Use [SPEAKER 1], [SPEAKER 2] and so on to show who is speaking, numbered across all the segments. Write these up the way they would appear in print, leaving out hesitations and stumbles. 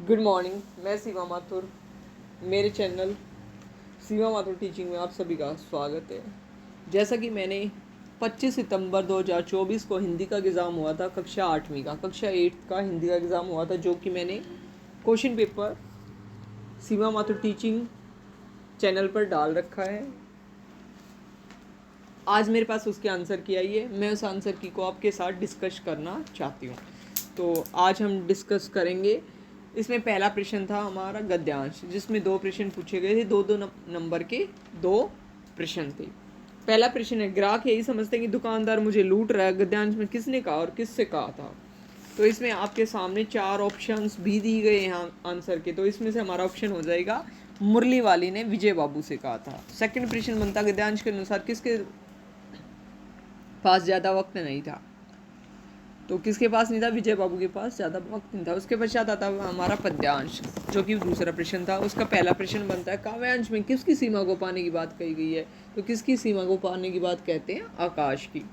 [SPEAKER 1] Good morning. मैं सीमा माथुर। मेरे channel सीमा Mathur teaching में आप सभी का स्वागत है। जैसा कि मैंने 25 सितंबर 2024 को हिंदी का एग्ज़ाम हुआ था, कक्षा 8वीं का, कक्षा 8 का हिंदी का एग्ज़ाम हुआ था, जो कि मैंने क्वेश्चन पेपर सीमा माथुर टीचिंग चैनल पर डाल रखा है। आज मेरे पास उसके आंसर की आई है। मैं उस आंसर की को आपके साथ डिस्कस करना चाहती हूँ। तो आज हम डिस्कस करेंगे। इसमें पहला प्रश्न था हमारा गद्यांश, जिसमें दो प्रश्न पूछे गए थे। दो दो नंबर के दो प्रश्न थे। पहला प्रश्न है, ग्राहक यही समझते हैं कि दुकानदार मुझे लूट रहा है। गद्यांश में किसने कहा और किससे कहा था? तो इसमें आपके सामने चार ऑप्शंस भी दी गए हैं आंसर के। तो इसमें से हमारा ऑप्शन हो जाएगा मुरली वाली ने विजय बाबू से कहा था। सेकंड प्रश्न बनता, गद्यांश के अनुसार किसके पास ज़्यादा वक्त नहीं था? तो किसके पास नहीं था? विजय बाबू के पास ज़्यादा वक्त नहीं था। उसके पश्चात आता है हमारा पद्यांश, जो कि दूसरा प्रश्न था। उसका पहला प्रश्न बनता है, काव्यांश में किसकी सीमा को पाने की बात कही गई है? तो किसकी सीमा को पाने की बात कहते हैं? आकाश की।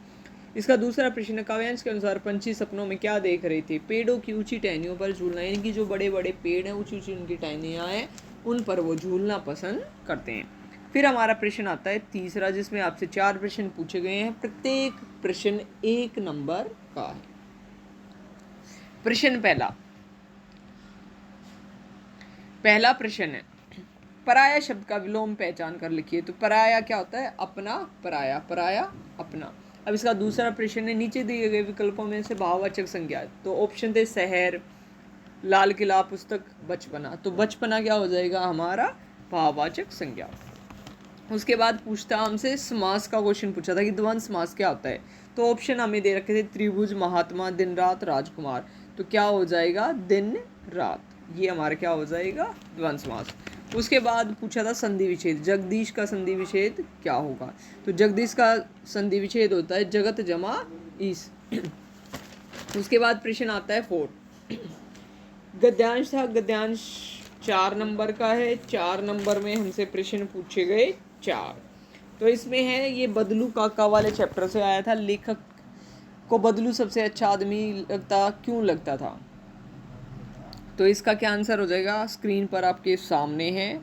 [SPEAKER 1] इसका दूसरा प्रश्न है, काव्यांश के अनुसार पंछी सपनों में क्या देख रहे थे? पेड़ों की ऊंची टहनियों पर झूलना, यानी कि जो बड़े बड़े पेड़ हैं, ऊंची ऊंची उनकी टहनियाँ हैं, उन पर वो झूलना पसंद करते हैं। फिर हमारा प्रश्न आता है तीसरा, जिसमें आपसे चार प्रश्न पूछे गए हैं। प्रत्येक प्रश्न 1 नंबर का है। प्रश्न पहला प्रश्न है, पराया शब्द का विलोम पहचान कर लिखिए। तो पराया क्या होता है? अपना, पराया, पराया अपना। अब इसका दूसरा प्रश्न है, नीचे दिए गए विकल्पों में से भाववाचक संज्ञा। तो ऑप्शन थे शहर, लाल किला, पुस्तक, बचपना। तो बचपना क्या हो जाएगा? हमारा भाववाचक संज्ञा। उसके बाद पूछता हमसे समास का क्वेश्चन पूछा था कि द्वंद्व समास क्या होता है। तो ऑप्शन हमें दे रखे थे त्रिभुज, महात्मा, दिन रात, राजकुमार। तो क्या हो जाएगा? दिन रात। ये हमारा क्या हो जाएगा? द्वंद्व समास। उसके बाद पूछा था संधि विच्छेद, जगदीश का संधि विच्छेद क्या होगा? तो जगदीश का संधि विच्छेद होता है जगत जमा ईश। उसके बाद प्रश्न आता है 4, गद्यांश था। गद्यांश 4 नंबर का है। 4 नंबर में हमसे प्रश्न पूछे गए 4। तो इसमें है, ये बदलू काका वाले चैप्टर से आया था। लेखक को बदलू सबसे अच्छा आदमी क्यों लगता था? तो इसका क्या आंसर हो जाएगा? स्क्रीन पर आपके सामने है।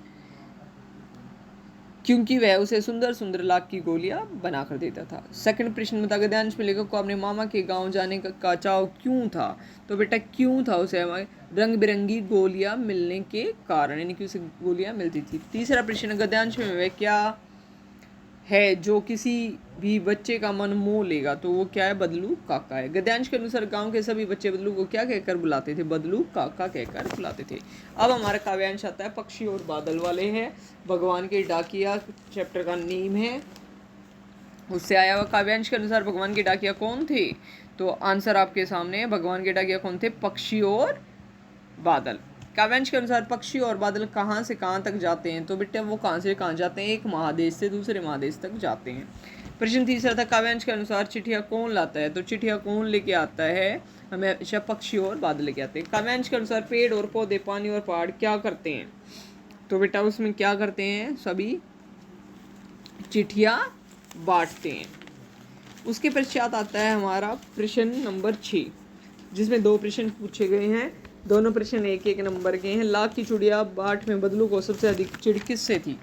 [SPEAKER 1] क्योंकि वह उसे सुंदर सुंदर लाख की गोलियां बना कर देता था। सेकंड प्रश्न में था, गद्यांश में लेखक को अपने मामा के गांव जाने का चाव क्यों था? तो बेटा क्यों था उसे? रंग बिरंगी गोलियां मिलने के कारण, यानी कि उसे गोलियां मिलती थी। तीसरा प्रश्न, गद्यांश में वह क्या है जो किसी भी बच्चे का मन मोह लेगा? तो वो क्या है? बदलू काका है। गद्यांश के अनुसार गांव के सभी बच्चे बदलू को क्या कहकर बुलाते थे? बदलू काका कहकर बुलाते थे। अब हमारा काव्यांश आता है पक्षी और बादल वाले हैं। भगवान के डाकिया चैप्टर का नेम है, उससे आया हुआ। काव्यांश के अनुसार भगवान के डाकिया कौन थे? तो आंसर आपके सामने है। भगवान के डाकिया कौन थे? पक्षी और बादल। काव्यांश के अनुसार पक्षी और बादल कहाँ से कहाँ तक जाते हैं? तो बेटा वो कहाँ से कहाँ जाते हैं? एक महादेश से दूसरे महादेश तक जाते हैं। प्रश्न तीसरा था, काव्यांश के अनुसार चिट्ठिया कौन लाता है? तो चिट्ठिया कौन लेके आता है? हमेशा पक्षी और बादल लेके आते हैं। काव्यांश के अनुसार पेड़ और पौधे, पानी और पहाड़ क्या करते हैं? तो बेटा उसमें क्या करते हैं? सभी चिट्ठिया बांटते हैं। उसके पश्चात आता है हमारा प्रश्न नंबर 6, जिसमें दो प्रश्न पूछे गए हैं। दोनों प्रश्न 1-1 नंबर के हैं। लाख की चूड़िया बाट में बदलू को सबसे अधिक चिढ़ किससे थी?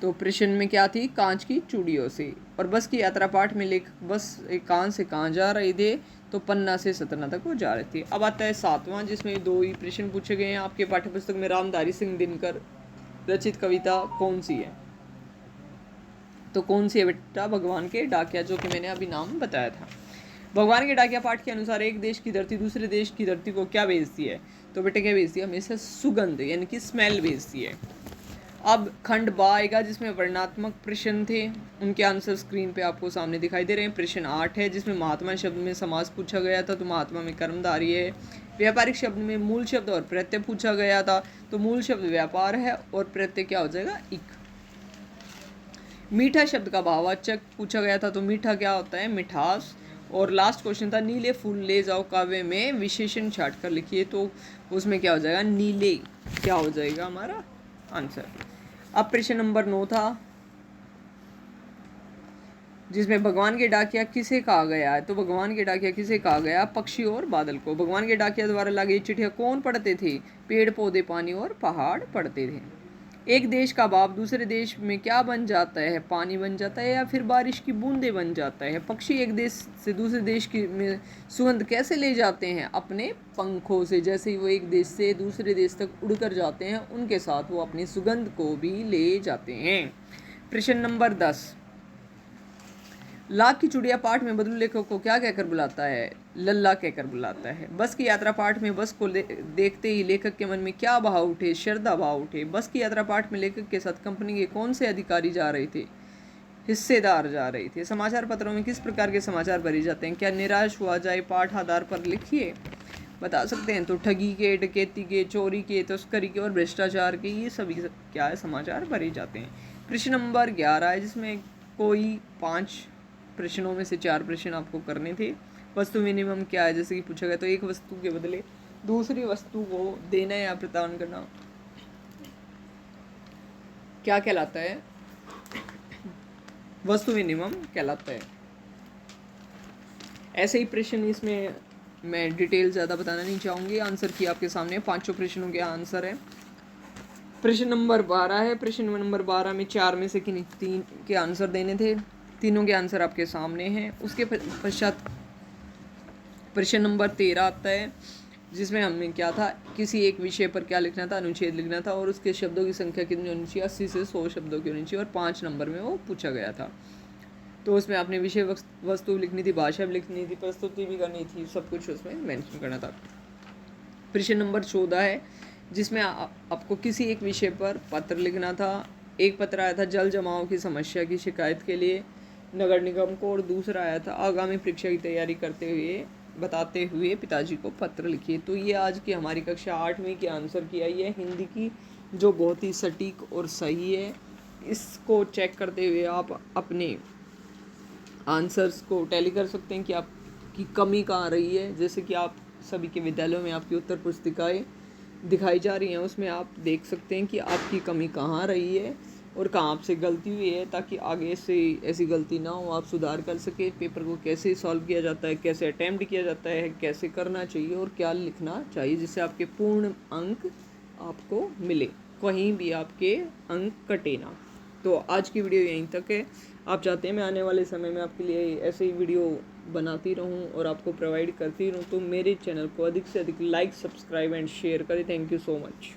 [SPEAKER 1] तो प्रश्न में क्या थी? कांच की चूड़ियों से। और बस की यात्रा पाठ में लेखक बस एक कान से कहाँ जा रहे थे? तो पन्ना से सतना तक वो जा रहे थे। अब आता है 7वां, जिसमें 2 ही प्रश्न पूछे गए हैं। आपके पाठ्यपुस्तक में रामधारी सिंह दिनकर रचित कविता कौन सी है? तो कौन सी है बेटा? भगवान के डाकिया, जो कि मैंने अभी नाम बताया था। भगवान के डाकिया पाठ के अनुसार एक देश की धरती दूसरे देश की धरती को क्या भेजती है? तो बेटे क्या भेजती है? हमेशा सुगंध, यानी कि स्मेल भेजती है। अब खंड बा आएगा, जिसमें वर्णात्मक प्रश्न थे। उनके आंसर स्क्रीन पे आपको सामने दिखाई दे रहे हैं। प्रश्न 8 है, जिसमें महात्मा शब्द में समास पूछा गया था। तो महात्मा में कर्मधारी है। व्यापारिक शब्द में मूल शब्द और प्रत्यय पूछा गया था। तो मूल शब्द व्यापार है और प्रत्यय क्या हो जाएगा? इक। मीठा शब्द का भाववाचक पूछा गया था। तो मीठा क्या होता है? मिठास। और लास्ट क्वेश्चन था, नीले फूल ले जाओ काव्य में विशेषण छाट कर लिखिए। तो उसमें क्या हो जाएगा? नीले क्या हो जाएगा हमारा आंसर। अब प्रश्न नंबर 9 था, जिसमें भगवान के डाकिया किसे कहा गया है, तो भगवान के डाकिया किसे कहा गया, पक्षी और बादल को। भगवान के डाकिया द्वारा लाई चिट्ठियाँ कौन पढ़ते थे, पेड़ पौधे पानी और पहाड़ पढ़ते थे। एक देश का बाप दूसरे देश में क्या बन जाता है, पानी बन जाता है या फिर बारिश की बूंदें बन जाता है। पक्षी एक देश से दूसरे देश की में सुगंध कैसे ले जाते हैं, अपने पंखों से। जैसे ही वो एक देश से दूसरे देश तक उड़कर जाते हैं, उनके साथ वो अपनी सुगंध को भी ले जाते हैं। प्रश्न नंबर 10, लाख की चुड़िया पाठ में बदलू लेखक को क्या कहकर बुलाता है, लल्ला कहकर बुलाता है। बस की यात्रा पाठ में बस को देखते ही लेखक के मन में क्या भाव उठे, श्रद्धा भाव उठे। बस की यात्रा पाठ में लेखक के साथ कंपनी के कौन से अधिकारी जा रहे थे, हिस्सेदार जा रहे थे। समाचार पत्रों में किस प्रकार के समाचार भरे जाते हैं, क्या निराश हुआ जाए, पाठ आधार पर लिखिए। बता सकते हैं तो ठगी के, डकैती के, चोरी के, तस्करी के और भ्रष्टाचार के, ये सभी क्या है, समाचार भरे जाते हैं। प्रश्न नंबर 11 है, जिसमें कोई 5 प्रश्नों में से 4 प्रश्न आपको करने थे। वस्तु विनिमय क्या है, जैसे कि पूछा गया तो एक वस्तु के बदले दूसरी वस्तु को देना या प्रदान करना क्या कहलाता है, वस्तु विनिमय कहलाता है। ऐसे ही प्रश्न, इसमें मैं डिटेल ज़्यादा बताना नहीं चाहूँगी। आंसर की आपके सामने 5 प्रश्नों के आंसर है। प्रश्न नंबर 12 है। प्रश्न नंबर 12 में 4 में से किन 3 के आंसर देने थे, तीनों के आंसर आपके सामने हैं। उसके पश्चात प्रश्न नंबर 13 आता है, जिसमें हमने क्या था, किसी एक विषय पर क्या लिखना था, अनुच्छेद लिखना था और उसके शब्दों की संख्या कितनी होनी चाहिए, 80 से 100 शब्दों की होनी चाहिए और 5 नंबर में वो पूछा गया था। तो उसमें आपने विषय वस्तु लिखनी थी, भाषा भी लिखनी थी, प्रस्तुति भी करनी थी, सब कुछ उसमें मेंशन करना था। प्रश्न नंबर 14 है, जिसमें आपको किसी एक विषय पर पत्र लिखना था। एक पत्र आया था जल जमाव की समस्या की शिकायत के लिए नगर निगम को, और दूसरा आया था आगामी परीक्षा की तैयारी करते हुए बताते हुए पिताजी को पत्र लिखिए। तो ये आज की हमारी कक्षा 8वीं की आंसर की आई है, हिंदी की, जो बहुत ही सटीक और सही है। इसको चेक करते हुए आप अपने आंसर्स को टैली कर सकते हैं कि आपकी कमी कहाँ रही है। जैसे कि आप सभी के विद्यालयों में आपकी उत्तर पुस्तिकाएँ दिखाई जा रही हैं, उसमें आप देख सकते हैं कि आपकी कमी कहाँ रही है और कहाँ आपसे गलती हुई है, ताकि आगे से ऐसी गलती ना हो, आप सुधार कर सके। पेपर को कैसे सॉल्व किया जाता है, कैसे अटैम्प्ट किया जाता है, कैसे करना चाहिए और क्या लिखना चाहिए, जिससे आपके पूर्ण अंक आपको मिले, कहीं भी आपके अंक कटे ना। तो आज की वीडियो यहीं तक है। आप चाहते हैं मैं आने वाले समय में आपके लिए ऐसे ही वीडियो बनाती रहूं और आपको प्रोवाइड करती रहूं, तो मेरे चैनल को अधिक से अधिक लाइक, सब्सक्राइब एंड शेयर करें। Thank you so much.